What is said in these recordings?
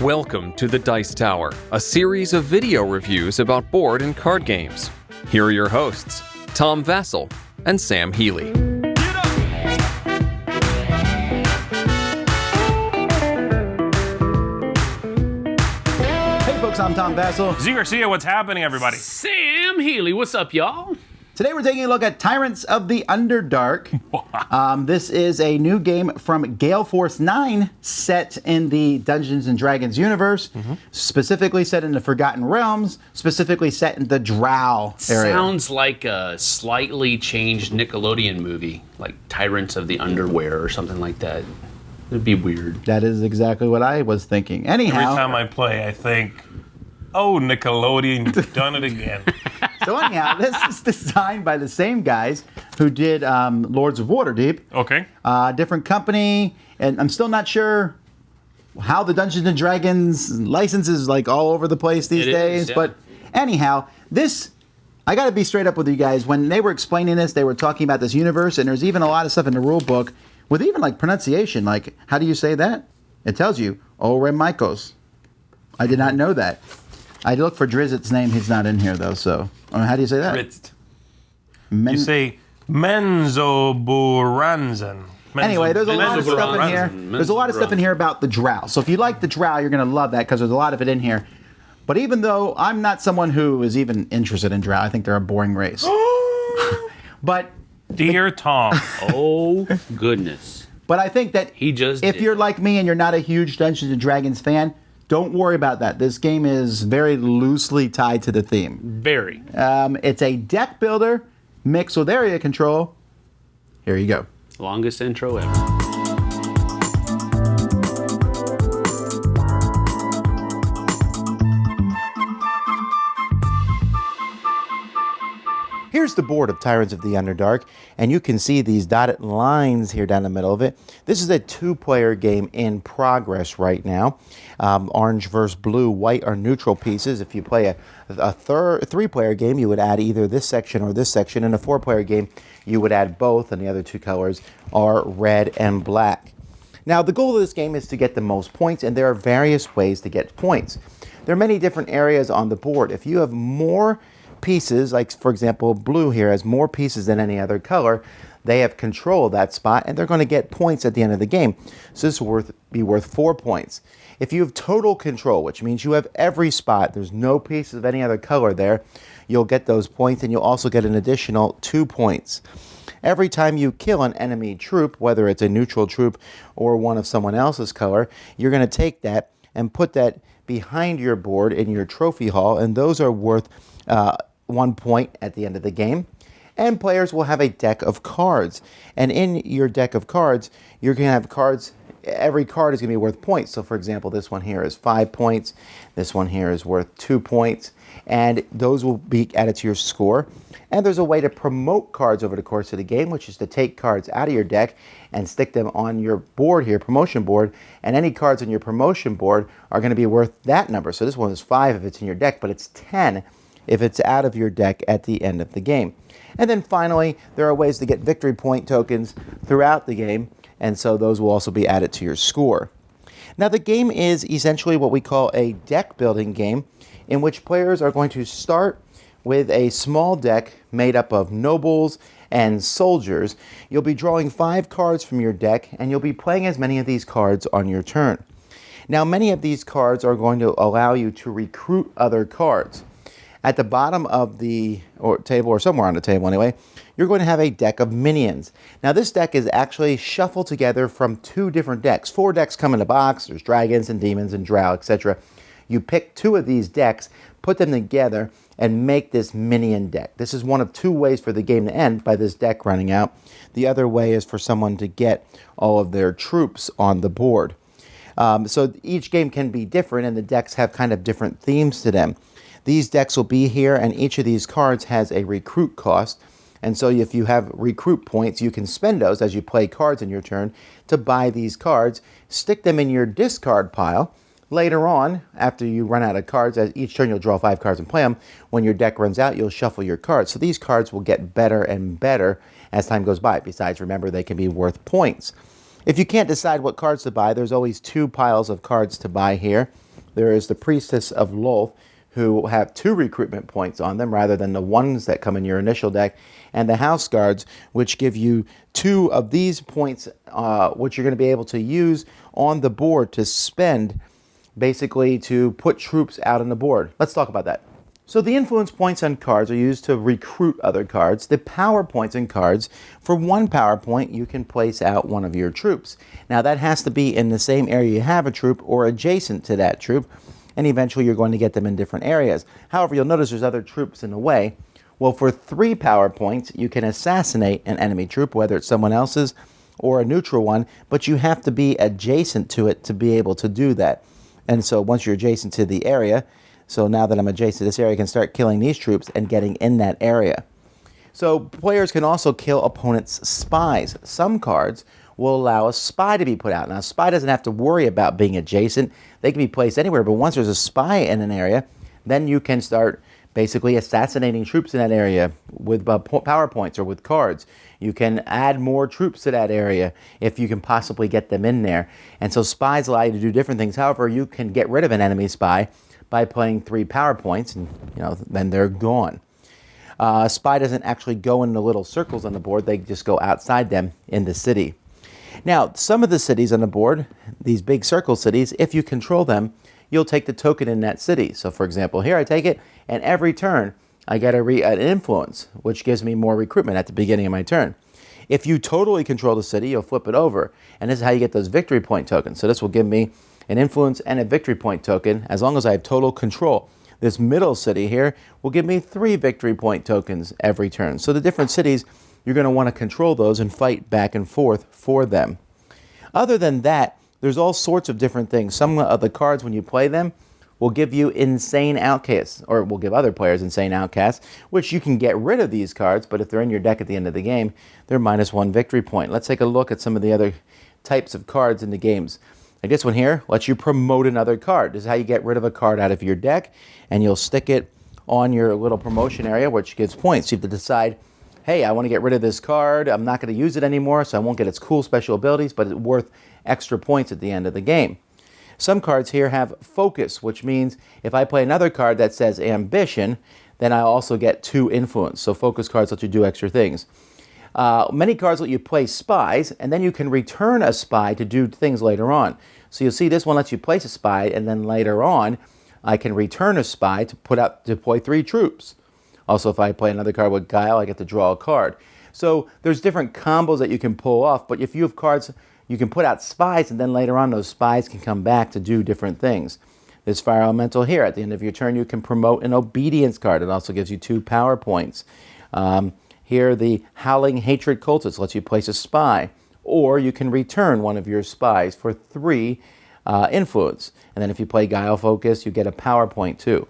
Welcome to the Dice Tower, a series of video reviews about board and card games. Here are your hosts, Tom Vassell and Sam Healy. Hey folks, I'm Tom Vassell. Z Garcia, what's happening, everybody? Sam Healy, what's up, y'all? Today we're taking a look at Tyrants of the Underdark. This is a new game from Gale Force 9 set in the Dungeons & Dragons universe, specifically set in the Forgotten Realms, specifically set in the Drow area. Sounds like a slightly changed Nickelodeon movie, like Tyrants of the Underwear or something like that. It'd be weird. That is exactly what I was thinking. Anyhow, Every time I play, I think, oh, Nickelodeon, you've done it again. So anyhow, this is designed by the same guys who did Lords of Waterdeep. Okay. Different company, and I'm still not sure how the Dungeons & Dragons license is like all over the place these days. Yeah. But anyhow, this, I got to be straight up with you guys. When they were explaining this, they were talking about this universe, and there's even a lot of stuff in the rule book with even like pronunciation. Like, how do you say that? It tells you, Oremikos. I did not know that. I looked for Drizzt name. He's not in here, though, so. How do you say that? Drizzt. You say Menzoberranzan. Anyway, there's a lot of stuff in here. There's a lot of stuff in here about the Drow. So if you like the Drow, you're going to love that because there's a lot of it in here. But even though I'm not someone who is even interested in Drow, I think they're a boring race. But Dear Tom. Oh, goodness. but I think that He just if did. you're like me and you're not a huge Dungeons & Dragons fan, don't worry about that. This game is very loosely tied to the theme. Very. It's a deck builder mixed with area control. Here you go. Longest intro ever. Here's the board of Tyrants of the Underdark, and you can see these dotted lines here down the middle of it. This is a two-player game in progress right now. Orange versus blue, white are neutral pieces. If you play a three-player game, you would add either this section or this section. In a four-player game, you would add both, and the other two colors are red and black. Now, the goal of this game is to get the most points, and there are various ways to get points. There are many different areas on the board. If you have more pieces, like for example blue here has more pieces than any other color, they have control of that spot and they're going to get points at the end of the game. So this will be worth 4 points. If you have total control, which means you have every spot, there's no pieces of any other color there, you'll get those points, and you'll also get an additional 2 points. Every time you kill an enemy troop, whether it's a neutral troop or one of someone else's color, you're going to take that and put that behind your board in your trophy hall, and those are worth 1 point at the end of the game. And players will have a deck of cards. And in your deck of cards, you're going to have cards. Every card is going to be worth points. So for example, this one here is 5 points. This one here is worth 2 points. And those will be added to your score. And there's a way to promote cards over the course of the game, which is to take cards out of your deck and stick them on your board here, promotion board. And any cards on your promotion board are going to be worth that number. So this one is 5 if it's in your deck, but it's 10 if it's out of your deck at the end of the game. And then finally, there are ways to get victory point tokens throughout the game, and so those will also be added to your score. Now, the game is essentially what we call a deck building game, in which players are going to start with a small deck made up of nobles and soldiers. You'll be drawing 5 cards from your deck, and you'll be playing as many of these cards on your turn. Now, many of these cards are going to allow you to recruit other cards. At the bottom of the table, or somewhere on the table anyway, you're going to have a deck of minions. Now this deck is actually shuffled together from 2 different decks. 4 decks come in a box. There's dragons and demons and drow, etc. You pick 2 of these decks, put them together, and make this minion deck. This is one of 2 ways for the game to end, by this deck running out. The other way is for someone to get all of their troops on the board. So each game can be different, and the decks have kind of different themes to them. These decks will be here, and each of these cards has a recruit cost. And so if you have recruit points, you can spend those as you play cards in your turn to buy these cards, stick them in your discard pile. Later on, after you run out of cards, as each turn you'll draw 5 cards and play them. When your deck runs out, you'll shuffle your cards. So these cards will get better and better as time goes by. Besides, remember, they can be worth points. If you can't decide what cards to buy, there's always 2 piles of cards to buy here. There is the Priestess of Lolth, who have 2 recruitment points on them rather than the ones that come in your initial deck, and the House Guards, which give you 2 of these points, which you're going to be able to use on the board to spend, basically to put troops out on the board. Let's talk about that. So the influence points on cards are used to recruit other cards. The power points on cards, for 1 power point, you can place out one of your troops. Now that has to be in the same area you have a troop or adjacent to that troop, and eventually you're going to get them in different areas. However, you'll notice there's other troops in the way. Well, for 3 power points, you can assassinate an enemy troop, whether it's someone else's or a neutral one, but you have to be adjacent to it to be able to do that. And so once you're adjacent to the area, so now that I'm adjacent to this area, I can start killing these troops and getting in that area. So players can also kill opponents' spies. Some cards will allow a spy to be put out. Now, a spy doesn't have to worry about being adjacent. They can be placed anywhere, but once there's a spy in an area, then you can start basically assassinating troops in that area with power points or with cards. You can add more troops to that area if you can possibly get them in there. And so spies allow you to do different things. However, you can get rid of an enemy spy by playing 3 power points, and then they're gone. A spy doesn't actually go in the little circles on the board. They just go outside them in the city. Now, some of the cities on the board, these big circle cities, if you control them, you'll take the token in that city. So, for example, here I take it, and every turn I get an influence, which gives me more recruitment at the beginning of my turn. If you totally control the city, you'll flip it over, and this is how you get those victory point tokens. So this will give me an influence and a victory point token as long as I have total control. This middle city here will give me 3 victory point tokens every turn. So the different cities, you're going to want to control those and fight back and forth for them. Other than that, there's all sorts of different things. Some of the cards, when you play them, will give you insane outcasts, or will give other players insane outcasts, which you can get rid of these cards, but if they're in your deck at the end of the game, they're -1 victory point. Let's take a look at some of the other types of cards in the games. Like this one here lets you promote another card. This is how you get rid of a card out of your deck, and you'll stick it on your little promotion area, which gives points. You have to decide, hey, I want to get rid of this card. I'm not going to use it anymore, so I won't get its cool special abilities, but it's worth extra points at the end of the game. Some cards here have focus, which means if I play another card that says ambition, then I also get 2 influence. So focus cards let you do extra things. Many cards let you play spies, and then you can return a spy to do things later on. So you'll see this one lets you place a spy, and then later on, I can return a spy to deploy 3 troops. Also, if I play another card with Gale, I get to draw a card. So there's different combos that you can pull off, but if you have cards, you can put out spies, and then later on, those spies can come back to do different things. This Fire Elemental here, at the end of your turn, you can promote an obedience card. It also gives you 2 power points. Here, the Howling Hatred Cultist lets you place a spy, or you can return one of your spies for 3 influence. And then if you play Gale Focus, you get a power point too.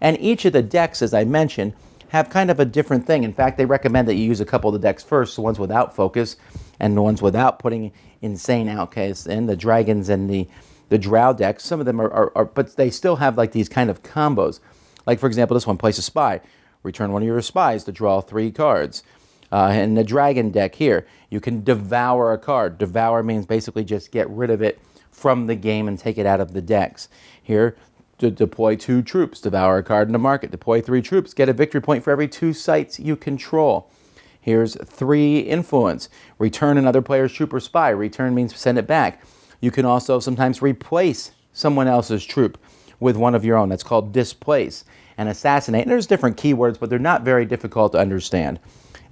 And each of the decks, as I mentioned, have kind of a different thing. In fact, they recommend that you use a couple of the decks first, the ones without focus and the ones without putting insane outcasts in, the dragons and the drow decks. Some of them are, but they still have like these kind of combos. Like, for example, this one, place a spy. Return one of your spies to draw 3 cards. In the dragon deck here, you can devour a card. Devour means basically just get rid of it from the game and take it out of the decks. Here, to deploy 2 troops, devour a card in the market. Deploy 3 troops, get a victory point for every 2 sites you control. Here's 3 influence. Return another player's troop or spy. Return means send it back. You can also sometimes replace someone else's troop with one of your own. That's called displace. And assassinate. And there's different keywords, but they're not very difficult to understand.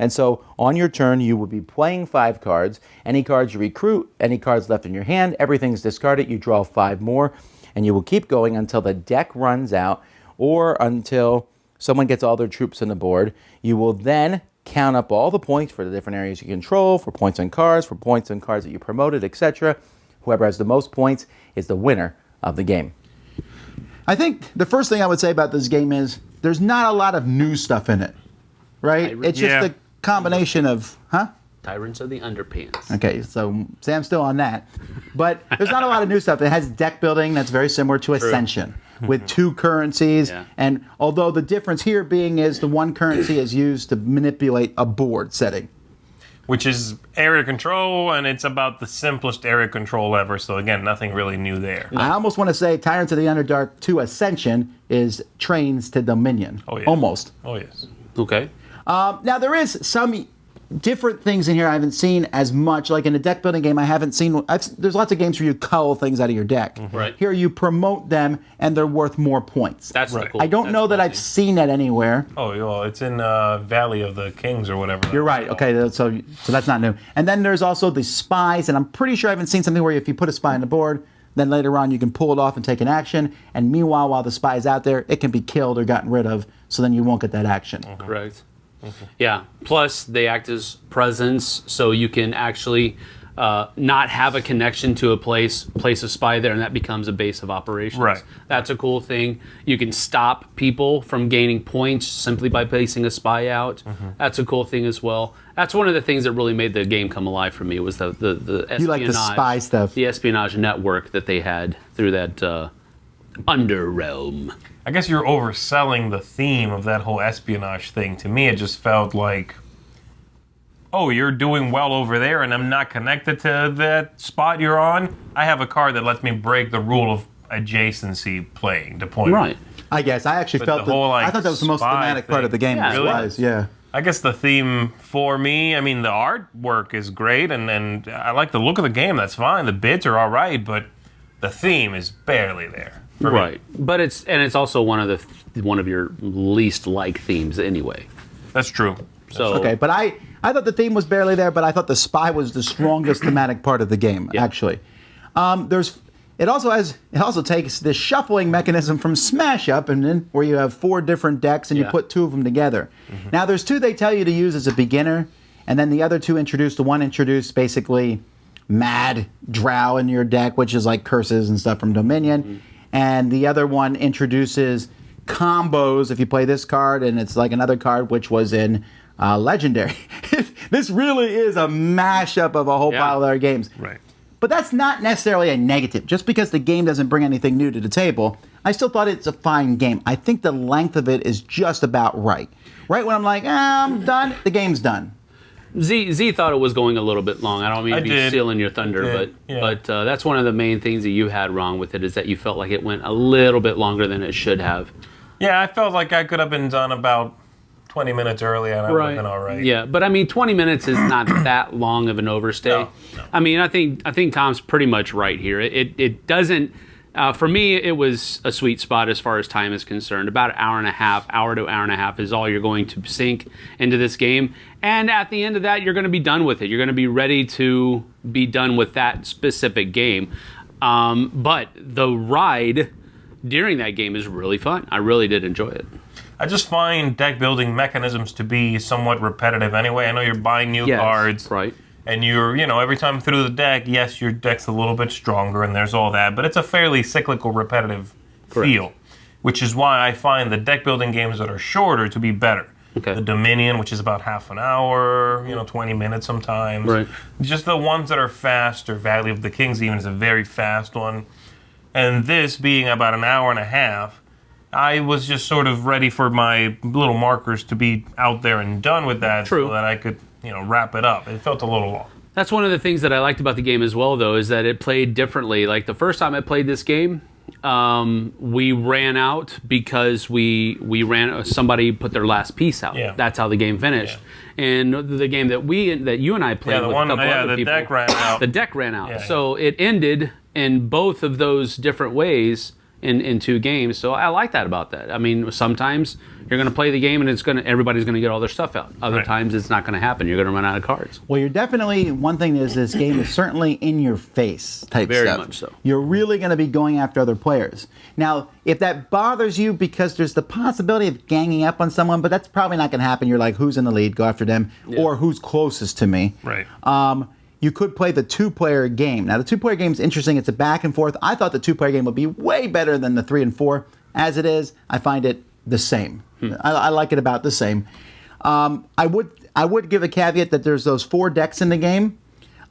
And so on your turn, you will be playing 5 cards. Any cards you recruit, any cards left in your hand, everything's discarded. You draw 5 more, and you will keep going until the deck runs out or until someone gets all their troops on the board. You will then count up all the points for the different areas you control, for points on cards that you promoted, etc. Whoever has the most points is the winner of the game. I think the first thing I would say about this game is there's not a lot of new stuff in it, right? It's just a combination of, Tyrants of the Underpants. Okay, so Sam's still on that. But there's not a lot of new stuff. It has deck building that's very similar to Ascension with 2 currencies. Yeah. And although the difference here being is the one currency is used to manipulate a board setting. which is area control, and it's about the simplest area control ever. So again, nothing really new there. I almost want to say Tyrants of the Underdark 2 Ascension is trains to Dominion. Oh, yeah. Almost. Oh, yes. Okay. Now, there is some different things in here I haven't seen as much. Like in a deck building game, I haven't seen. There's lots of games where you cull things out of your deck. Right. Here, you promote them, and they're worth more points. That's the cool. I don't know that I've seen that anywhere. Oh, well, it's in Valley of the Kings or whatever. You're right. Okay, so that's not new. And then there's also the spies, and I'm pretty sure I haven't seen something where if you put a spy on the board, then later on you can pull it off and take an action. And meanwhile, while the spy is out there, it can be killed or gotten rid of, so then you won't get that action. Correct. Yeah. Plus, they act as presence, so you can actually not have a connection to a place a spy there, and that becomes a base of operations. Right. That's a cool thing. You can stop people from gaining points simply by placing a spy out. That's a cool thing as well. That's one of the things that really made the game come alive for me was the espionage. You like the spy stuff. The espionage network that they had through that Underrealm. I guess you're overselling the theme of that whole espionage thing. To me, it just felt like, oh, you're doing well over there, and I'm not connected to that spot you're on. I have a card that lets me break the rule of adjacency playing deployment. Right. I guess I actually But felt the whole, I thought that was the most spy thematic part thing- of the game. Yeah, was it was. spies, yeah. I guess the theme for me, I mean, the artwork is great, and I like the look of the game. That's fine. The bids are all right, but the theme is barely there. For me. Right. But it's also one of your least liked themes anyway. That's true. So Okay, but I thought the theme was barely there, but I thought the spy was the strongest thematic part of the game, actually. It also takes this shuffling mechanism from Smash Up, and then where you have 4 different decks and you Yeah. put 2 of them together. Now there's 2 they tell you to use as a beginner, and then the other 2 introduce. The one introduced basically Mad Drow in your deck, which is like curses and stuff from Dominion, and the other one introduces combos if you play this card, and it's like another card which was in Legendary. This really is a mashup of a whole pile of other games. Right. But that's not necessarily a negative. Just because the game doesn't bring anything new to the table, I still thought it's a fine game. I think the length of it is just about right. Right when I'm like, I'm done, the game's done. Z thought it was going a little bit long. I don't mean I to be did. stealing your thunder, I did, yeah. but that's one of the main things that you had wrong with it is that you felt like it went a little bit longer than it should have. Yeah, I felt like I could have been done about 20 minutes early, and I would have been all right. Yeah, but I mean, 20 minutes is not that long of an overstay. No. I mean, I think Tom's pretty much right here. It doesn't. For me, it was a sweet spot as far as time is concerned. About an hour to hour and a half is all you're going to sink into this game. And at the end of that, you're going to be done with it. You're going to be ready to be done with that specific game. But the ride during that game is really fun. I really did enjoy it. I just find deck building mechanisms to be somewhat repetitive anyway. I know you're buying new cards. Right. And you're, every time through the deck, yes, your deck's a little bit stronger and there's all that, but it's a fairly cyclical, repetitive feel, which is why I find the deck building games that are shorter to be better. Okay. The Dominion, which is about half an hour, 20 minutes sometimes. Right. Just the ones that are faster. Valley of the Kings even is a very fast one. And this being about an hour and a half, I was just sort of ready for my little markers to be out there and done with that so that I could, wrap it up. It felt a little long. That's one of the things that I liked about the game as well, though, is that it played differently. Like the first time I played this game, we ran out because somebody put their last piece out. Yeah. That's how the game finished. Yeah. And the game that you and I played with a couple other people, deck ran out. The deck ran out. Yeah, so it ended in both of those different ways in 2 games. So I like that about that. I mean, sometimes you're going to play the game and everybody's going to get all their stuff out. Other times it's not going to happen. You're going to run out of cards. Well, you're definitely, one thing is this game is certainly in your face type Very stuff. much so. You're really going to be going after other players. Now, if that bothers you because there's the possibility of ganging up on someone, but that's probably not going to happen. You're like, who's in the lead? Go after them. Yeah. Or who's closest to me. Right. You could play the 2-player game. Now, the 2-player game is interesting. It's a back and forth. I thought the 2-player game would be way better than the 3 and 4. As it is, I find it the same. I like it about the same. I would give a caveat that there's those 4 decks in the game.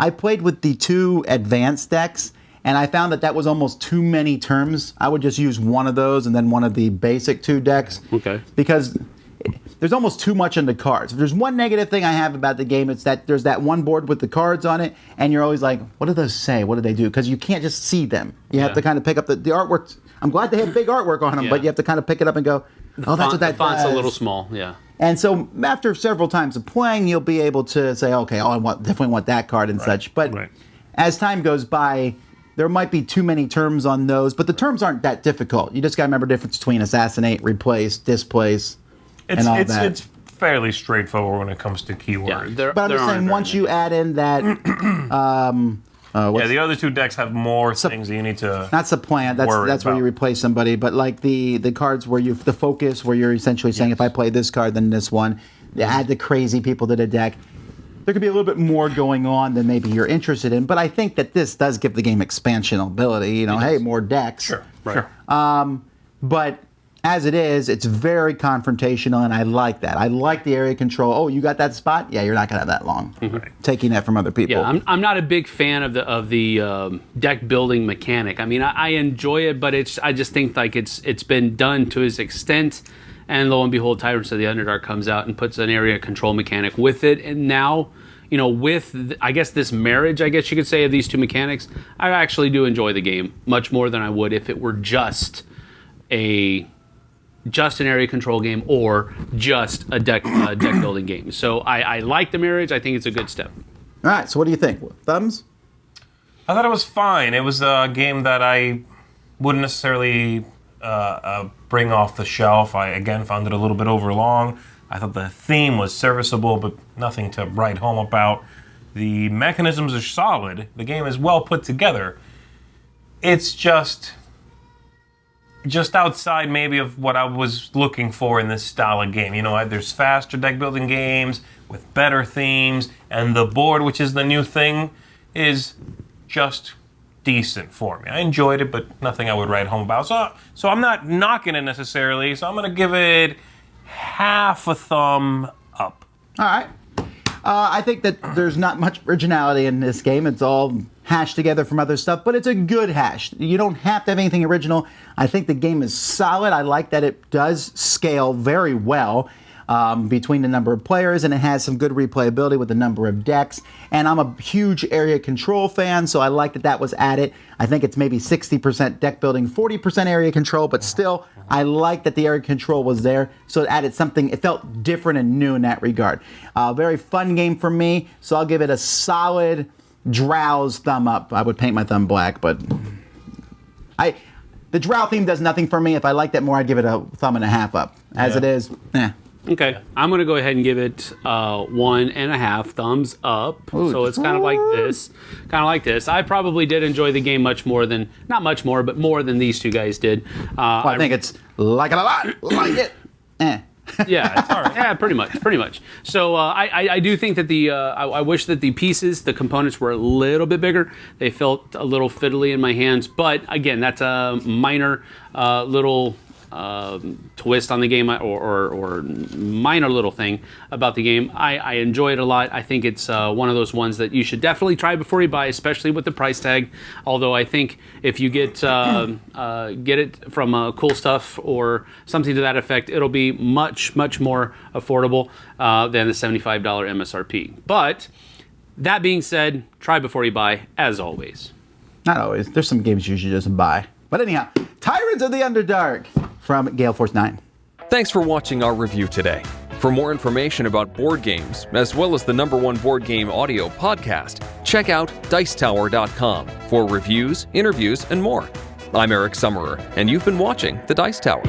I played with the 2 advanced decks, and I found that was almost too many terms. I would just use one of those and then one of the basic 2 decks. Okay. Because there's almost too much in the cards. If there's one negative thing I have about the game, it's that there's that one board with the cards on it, and you're always like, what do those say? What do they do? Because you can't just see them. You have to kind of pick up the artwork. I'm glad they have big artwork on them, but you have to kind of pick it up and go, oh, that's what that the font's does. a little small, yeah. And so after several times of playing, you'll be able to say, okay, I definitely want that card and such. But as time goes by, there might be too many terms on those, but the terms aren't that difficult. You just got to remember the difference between assassinate, replace, displace, and all that. It's fairly straightforward when it comes to keywords. But I'm just saying, once you add in that... the other two decks have more things that you need to not supplant. That's where you replace somebody. But like the cards where the focus, where you're essentially saying, if I play this card, then this one. You add the crazy people to the deck. There could be a little bit more going on than maybe you're interested in. But I think that this does give the game expansion ability. You know, hey, more decks. Sure. But as it is, it's very confrontational, and I like that. I like the area control. Oh, you got that spot? Yeah, you're not going to have that long. Taking that from other people. Yeah, I'm not a big fan of the deck building mechanic. I mean, I enjoy it, but I just think like it's been done to its extent. And lo and behold, Tyrants of the Underdark comes out and puts an area control mechanic with it. And now, you know, with I guess this marriage, I guess you could say, of these two mechanics, I actually do enjoy the game much more than I would if it were just an area control game or just a deck building game. So I like the marriage. I think it's a good step. All right. So what do you think? Thumbs? I thought it was fine. It was a game that I wouldn't necessarily bring off the shelf. I again found it a little bit overlong. I thought the theme was serviceable, but nothing to write home about. The mechanisms are solid. The game is well put together. It's just outside maybe of what I was looking for in this style of game. You know, there's faster deck building games with better themes, and the board, which is the new thing, is just decent for me. I enjoyed it, but nothing I would write home about. So I'm not knocking it necessarily, so I'm going to give it half a thumb up. All right. I think that there's not much originality in this game. It's all hashed together from other stuff, but it's a good hash. You don't have to have anything original. I think the game is solid. I like that it does scale very well between the number of players, and it has some good replayability with the number of decks. And I'm a huge area control fan, so I like that was added. I think it's maybe 60% deck building, 40% area control, but still, I like that the area control was there, so it added something. It felt different and new in that regard. Very fun game for me, so I'll give it a solid Drow's thumb up. I would paint my thumb black, but the Drow theme does nothing for me. If I liked it more, I'd give it a thumb and a half up. As it is, Okay, I'm going to go ahead and give it 1.5 thumbs up. Ooh, so it's kind of like this. I probably did enjoy the game much more than, not much more, but more than these two guys did. I think it's like it a lot, like it. Yeah, it's all right. Yeah, pretty much. So I do think that I wish that the pieces, the components were a little bit bigger. They felt a little fiddly in my hands, but again, that's a minor little twist on the game, or minor little thing about the game. I enjoy it a lot. I think it's one of those ones that you should definitely try before you buy, especially with the price tag. Although I think if you get it from Cool Stuff or something to that effect, it'll be much more affordable than the $75 MSRP. But that being said, try before you buy, as always. Not always. There's some games you should just buy. But anyhow, Tyrants of the Underdark from Gale Force 9. Thanks for watching our review today. For more information about board games, as well as the #1 board game audio podcast, check out Dicetower.com for reviews, interviews, and more. I'm Eric Summerer, and you've been watching The Dice Tower.